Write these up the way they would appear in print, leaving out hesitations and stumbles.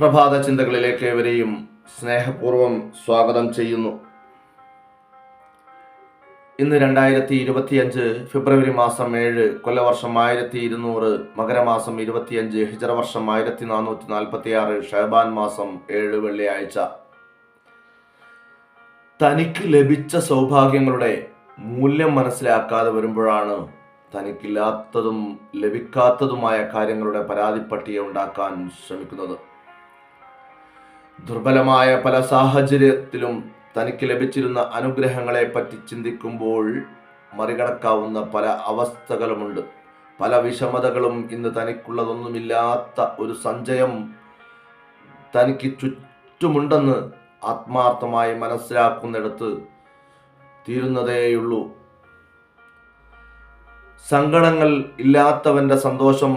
പ്രഭാത ചിന്തകളിലേക്ക് ഏവരെയും സ്നേഹപൂർവ്വം സ്വാഗതം ചെയ്യുന്നു. ഇന്ന് 2025 ഫെബ്രുവരി മാസം 7, കൊല്ലവർഷം 1200, മകരമാസം 25, ഹിജറ വർഷം 1446, ഷഅബാൻ മാസം 7, വെള്ളിയാഴ്ച. തനിക്ക് ലഭിച്ച സൗഭാഗ്യങ്ങളുടെ മൂല്യം മനസ്സിലാക്കാതെ വരുമ്പോഴാണ് തനിക്കില്ലാത്തതും ലഭിക്കാത്തതുമായ കാര്യങ്ങളുടെ പരാതിപ്പട്ടിക ഉണ്ടാക്കാൻ ശ്രമിക്കുന്നത്. ദുർബലമായ പല സാഹചര്യത്തിലും തനിക്ക് ലഭിച്ചിരുന്ന അനുഗ്രഹങ്ങളെ പറ്റി ചിന്തിക്കുമ്പോൾ മറികടക്കാവുന്ന പല അവസ്ഥകളുമുണ്ട്. പല വിഷമതകളും ഇന്ന് തനിക്കുള്ളതൊന്നുമില്ലാത്ത ഒരു സഞ്ചയം തനിക്ക് ചുറ്റുമുണ്ടെന്ന് ആത്മാർത്ഥമായി മനസ്സിലാക്കുന്നിടത്ത് തീരുന്നതേയുള്ളൂ. സങ്കടങ്ങൾ ഇല്ലാത്തവന്റെ സന്തോഷം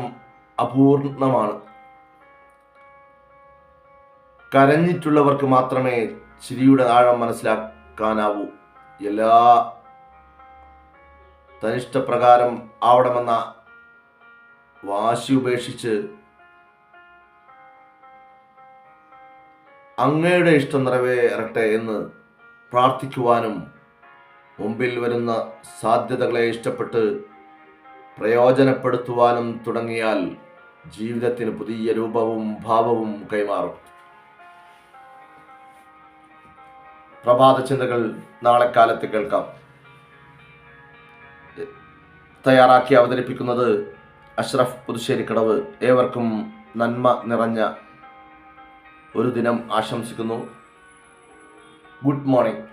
അപൂർണമാണ്. കരഞ്ഞിട്ടുള്ളവർക്ക് മാത്രമേ ചിരിയുടെ ആഴം മനസ്സിലാക്കാനാവൂ. എല്ലാ തനിഷ്ടപ്രകാരം ആവണമെന്ന വാശി ഉപേക്ഷിച്ച് അങ്ങയുടെ ഇഷ്ടം നിറവേറട്ടെ എന്ന് പ്രാർത്ഥിക്കുവാനും മുമ്പിൽ വരുന്ന സാധ്യതകളെ ഇഷ്ടപ്പെട്ട് പ്രയോജനപ്പെടുത്തുവാനും തുടങ്ങിയാൽ ജീവിതത്തിന് പുതിയ രൂപവും ഭാവവും കൈമാറും. പ്രഭാത ചിന്തകൾ നാളെ കാലത്ത് കേൾക്കാം. തയ്യാറാക്കി അവതരിപ്പിക്കുന്നത് അഷ്റഫ് പുതുശ്ശേരിക്കടവ്. ഏവർക്കും നന്മ നിറഞ്ഞ ഒരു ദിനം ആശംസിക്കുന്നു. Good morning.